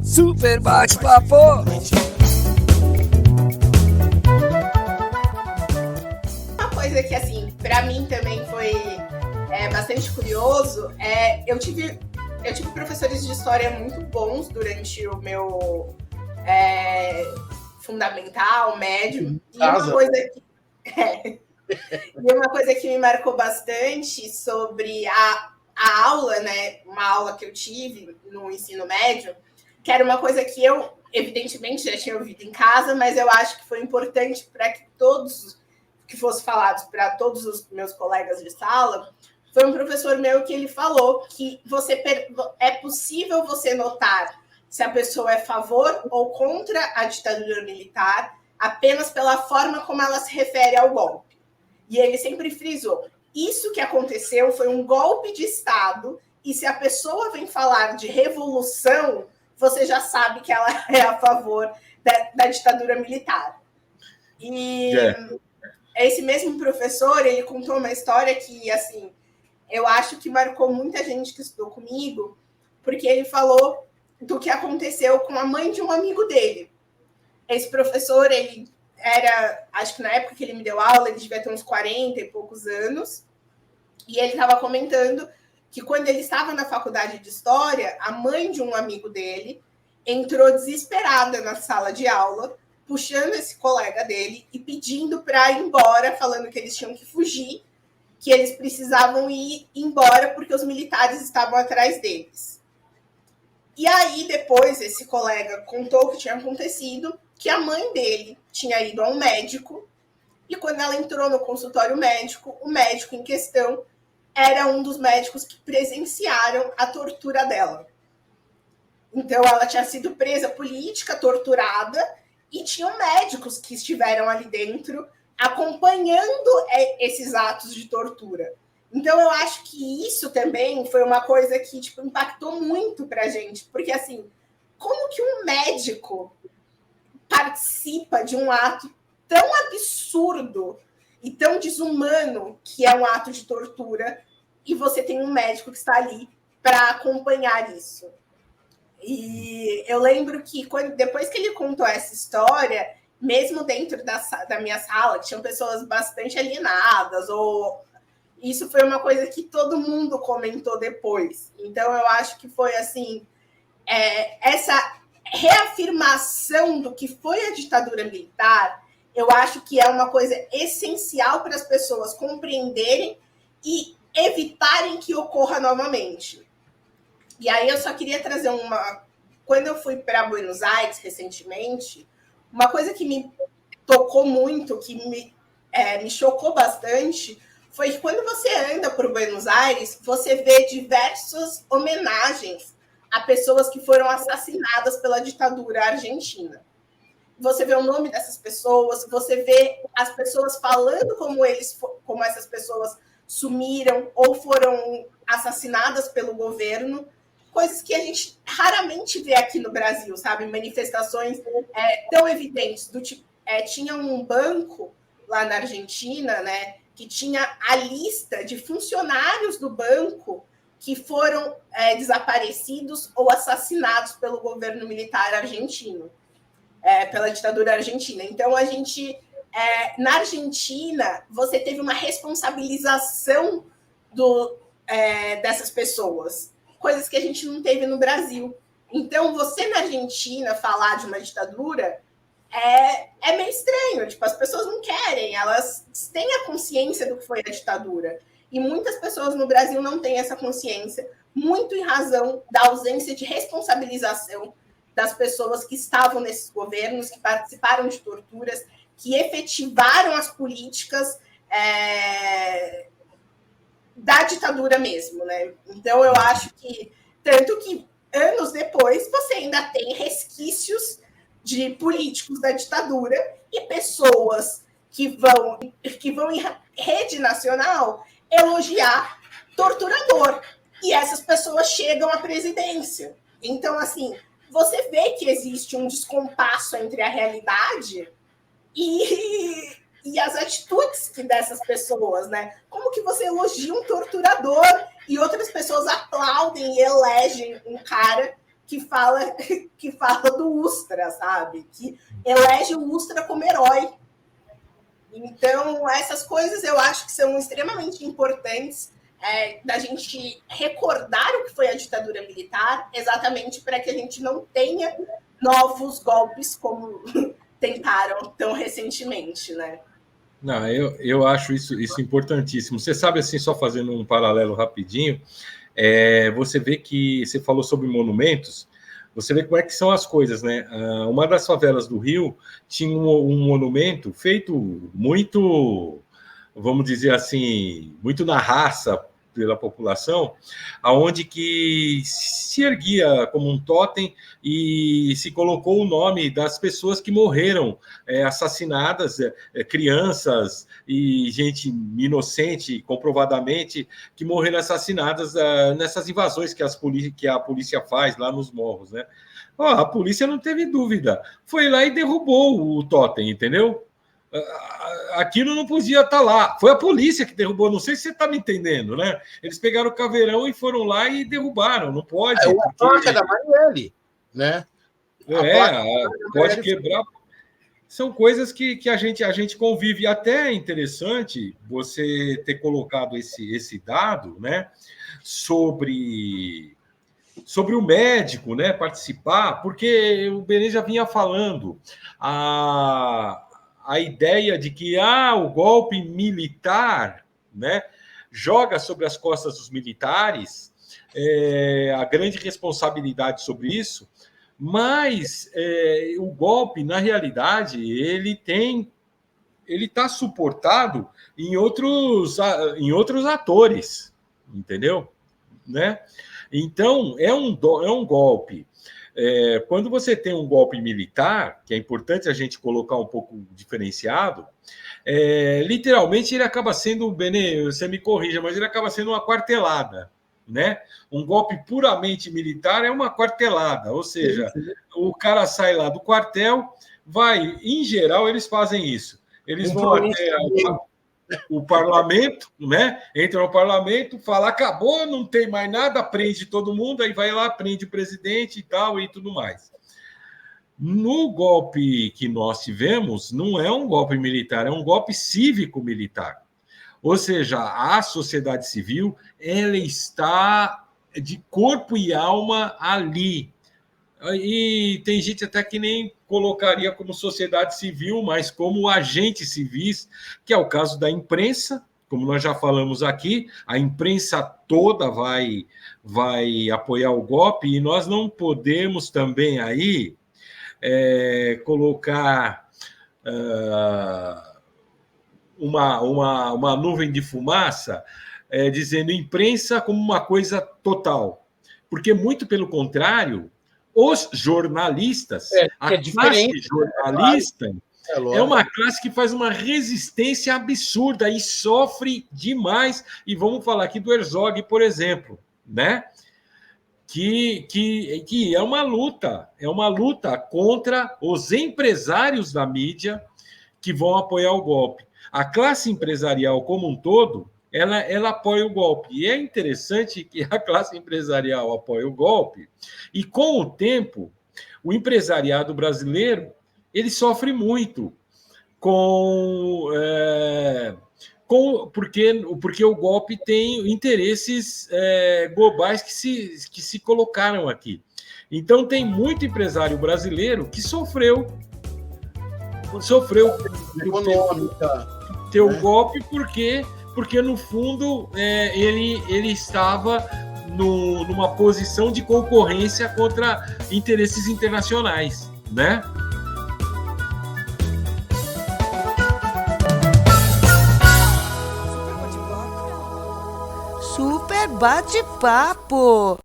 Super bate-papo! Uma coisa que, assim, pra mim também foi bastante curioso eu tive professores de história muito bons durante o meu fundamental, médio. E uma coisa que me marcou bastante sobre a aula, né? Uma aula que eu tive no ensino médio, que era uma coisa que eu, evidentemente, já tinha ouvido em casa, mas eu acho que foi importante para que que fosse falados para todos os meus colegas de sala. Foi um professor meu que ele falou que é possível você notar se a pessoa é a favor ou contra a ditadura militar apenas pela forma como ela se refere ao golpe. E ele sempre frisou, isso que aconteceu foi um golpe de Estado, e se a pessoa vem falar de revolução, você já sabe que ela é a favor da ditadura militar. E esse mesmo professor, ele contou uma história que, assim, eu acho que marcou muita gente que estudou comigo, porque ele falou do que aconteceu com a mãe de um amigo dele. Esse professor, ele era, acho que na época que ele me deu aula, ele devia ter uns 40 e poucos anos, e ele estava comentando que quando ele estava na faculdade de História, a mãe de um amigo dele entrou desesperada na sala de aula, puxando esse colega dele e pedindo para ir embora, falando que eles tinham que fugir, que eles precisavam ir embora porque os militares estavam atrás deles. E aí, depois, esse colega contou o que tinha acontecido, que a mãe dele tinha ido a um médico, e quando ela entrou no consultório médico, o médico em questão era um dos médicos que presenciaram a tortura dela. Então, ela tinha sido presa política, torturada, e tinham médicos que estiveram ali dentro acompanhando esses atos de tortura. Então, eu acho que isso também foi uma coisa que impactou muito pra gente, porque, assim, como que um médico participa de um ato tão absurdo e tão desumano que é um ato de tortura, e você tem um médico que está ali para acompanhar isso? E eu lembro que depois que ele contou essa história, mesmo dentro da minha sala, tinham pessoas bastante alienadas, ou isso foi uma coisa que todo mundo comentou depois. Então, eu acho que foi assim, essa reafirmação do que foi a ditadura militar, eu acho que é uma coisa essencial para as pessoas compreenderem e evitarem que ocorra novamente. E aí eu só queria trazer quando eu fui para Buenos Aires recentemente, uma coisa que me tocou muito, que me chocou bastante, foi que quando você anda por Buenos Aires, você vê diversas homenagens a pessoas que foram assassinadas pela ditadura argentina. Você vê o nome dessas pessoas, você vê as pessoas falando como essas pessoas sumiram ou foram assassinadas pelo governo, coisas que a gente raramente vê aqui no Brasil, sabe? Manifestações tão evidentes. Tinha um banco lá na Argentina, né, que tinha a lista de funcionários do banco que foram desaparecidos ou assassinados pelo governo militar argentino, pela ditadura argentina. Então, na Argentina, você teve uma responsabilização dessas pessoas, coisas que a gente não teve no Brasil. Então, você na Argentina falar de uma ditadura é meio estranho, as pessoas não querem, elas têm a consciência do que foi a ditadura. E muitas pessoas no Brasil não têm essa consciência, muito em razão da ausência de responsabilização das pessoas que estavam nesses governos, que participaram de torturas, que efetivaram as políticas da ditadura mesmo, né? Então, eu acho que, tanto que anos depois, você ainda tem resquícios de políticos da ditadura e pessoas que vão em rede nacional elogiar torturador. E essas pessoas chegam à presidência. Então, assim, você vê que existe um descompasso entre a realidade e as atitudes dessas pessoas, né? Como que você elogia um torturador e outras pessoas aplaudem e elegem um cara que fala do Ustra, sabe? Que elege o Ustra como herói. Então, essas coisas eu acho que são extremamente importantes da gente recordar o que foi a ditadura militar, exatamente para que a gente não tenha novos golpes como tentaram tão recentemente, né? Não, eu acho isso importantíssimo. Você sabe, assim, só fazendo um paralelo rapidinho, você vê que você falou sobre monumentos, você vê como é que são as coisas, né? Uma das favelas do Rio tinha um monumento feito muito, vamos dizer assim, muito na raça pela população, aonde que se erguia como um totem e se colocou o nome das pessoas que morreram assassinadas, crianças e gente inocente, comprovadamente, que morreram assassinadas nessas invasões que a polícia faz lá nos morros, né? A polícia não teve dúvida, foi lá e derrubou o totem, entendeu? Aquilo não podia estar lá. Foi a polícia que derrubou. Não sei se você está me entendendo, né? Eles pegaram o caveirão e foram lá e derrubaram. Não pode. A placa da Marielle, né? Pode quebrar. São coisas que a gente convive. Até é interessante você ter colocado esse dado, né? Sobre o médico, né? Participar, porque o Benê já vinha falando. A ideia de que o golpe militar, né, joga sobre as costas dos militares a grande responsabilidade sobre isso, mas o golpe, na realidade, ele está suportado em outros atores, entendeu? Né? Então, é um golpe. Quando você tem um golpe militar, que é importante a gente colocar um pouco diferenciado, literalmente ele acaba sendo, Benê, você me corrija, mas ele acaba sendo uma quartelada, né? Um golpe puramente militar é uma quartelada, ou seja, o cara sai lá do quartel, em geral, eles fazem isso. Eles vão até o parlamento, né? Entra no parlamento, fala, acabou, não tem mais nada, prende todo mundo, aí vai lá, prende o presidente e tal, e tudo mais. No golpe que nós tivemos, não é um golpe militar, é um golpe cívico-militar. Ou seja, a sociedade civil, ela está de corpo e alma ali. E tem gente até que nem colocaria como sociedade civil, mas como agentes civis, que é o caso da imprensa, como nós já falamos aqui, a imprensa toda vai apoiar o golpe, e nós não podemos também aí colocar uma nuvem de fumaça dizendo imprensa como uma coisa total, porque muito pelo contrário, os jornalistas, a classe jornalista é uma classe que faz uma resistência absurda e sofre demais. E vamos falar aqui do Herzog, por exemplo, né? Que é uma luta contra os empresários da mídia que vão apoiar o golpe. A classe empresarial como um todo, ela apoia o golpe. E é interessante que a classe empresarial apoia o golpe e, com o tempo, o empresariado brasileiro ele sofre muito porque o golpe tem interesses globais que se colocaram aqui. Então, tem muito empresário brasileiro que sofreu ter o golpe porque no fundo, ele estava numa posição de concorrência contra interesses internacionais, né? Super bate-papo!